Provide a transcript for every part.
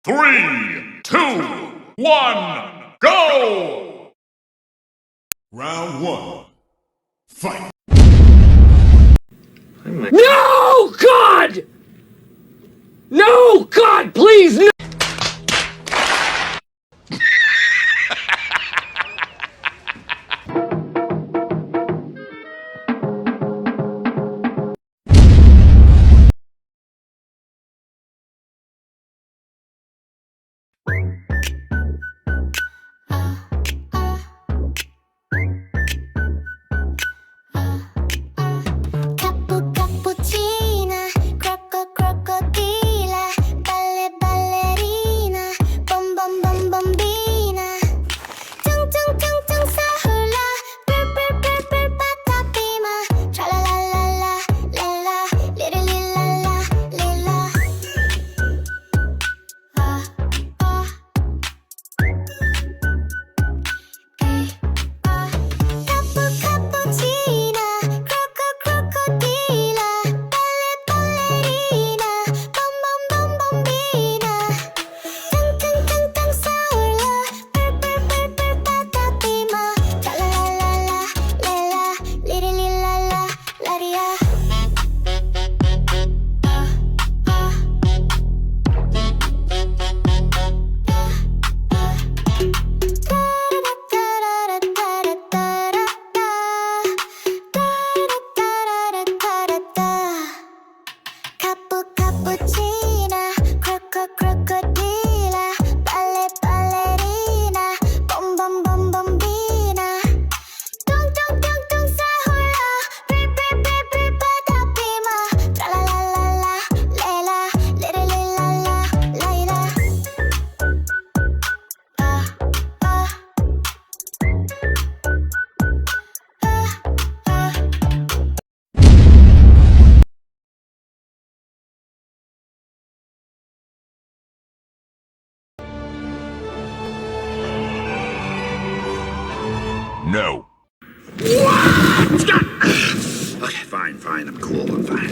Three, two, one, go! Round one. Fight. No, God! No, God, please, no! Cappuccina, crocodila, ballerina, bombina. Tung sa hula, patapima, tra la la, little lila. Cappuccina, crocodila, ballerina, bombina. Tung sa hula, patapima, tra la little lila. Cappuccina, crocodila, ballerina, bombina. Tung sa hula, patapima, tra la little lila. No. Okay, fine, I'm cool, I'm fine.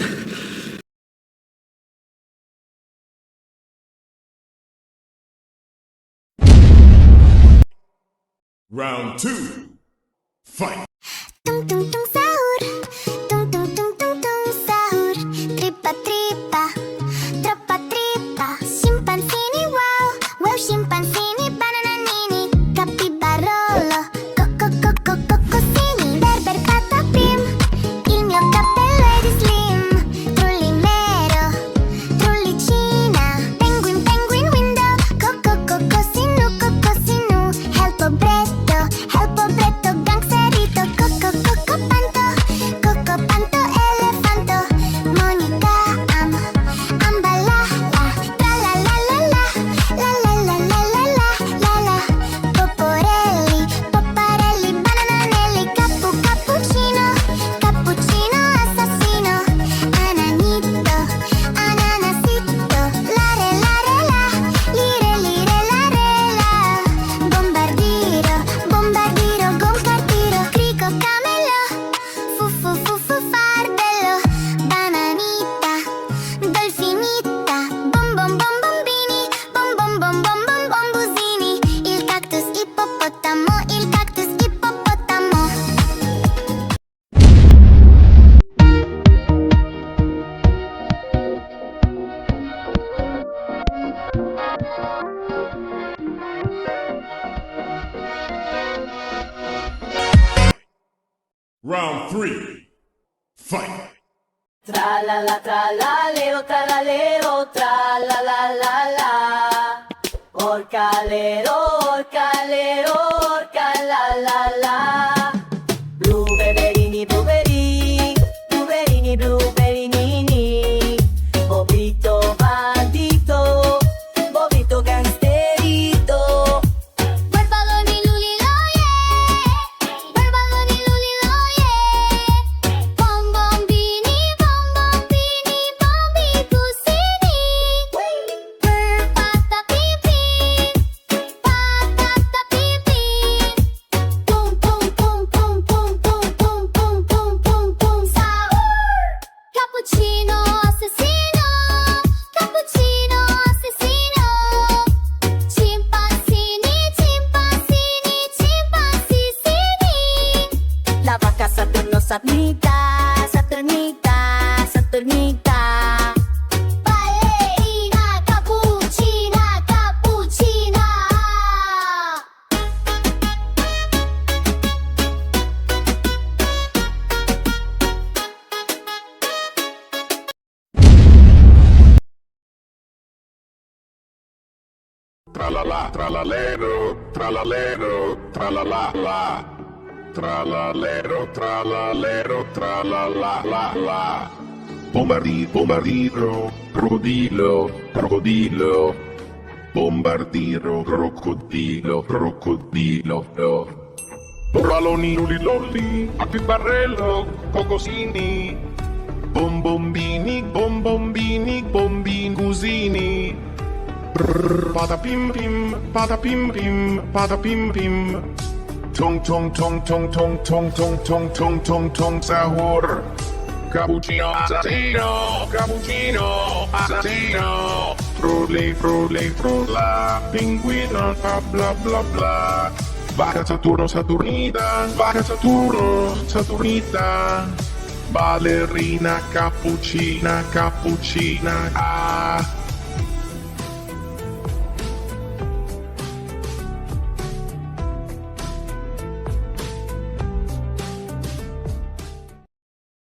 Round two. Fight. Tung sahur, tung sahur, tripa, tropa tripa, scimpanzini wow, scimpanzini, bananini, cappibarolo, cocosini, berber patapim, il mio cappello è di slim, trullimero, trullicina, penguin window, cocosinu, helpo bretto, gangsterito, coco panto, elefanto, Monica, ambalala, tra la Poporelli, bananelli, cappuccino, assassino, ananito, ananasito, la, lire, la rela, bombardiro, goncartiro, crico, camello, fu, fardello, bananita, dolfinita, bombini, bombusini, il cactus ippopotamo. Round three. Fight. Tra la leo, tra la la. Orcalero, la. Blueberrini, blueberinini. Bobito bandito, bobito gangsterito. Barbaloni lulilo, bombini, bombi cusini, patata pipi, Tralala, tralalero, tralalero, tralala la. Tralalero, tralalero, tralala la la. Bombardiro, crocodilo, crocodilo. Bombardiro, crocodilo, crocodilo, no. Balloni, lolli, barrello, cocosini. Bombombini, bombombini, bombingusini. Bada pim pim, bada pim pim, bada pim pim. Tong tong tong tong tong tong tong tong tong tong tong sahur. Cappuccino assassino, cappuccino assassino. Frulli, frulli, frulla, pinguino, bla bla bla bla. Vaca Saturno, Saturnita, vaca Saturno, Saturnita. Ballerina, cappuccina, cappuccina, ah.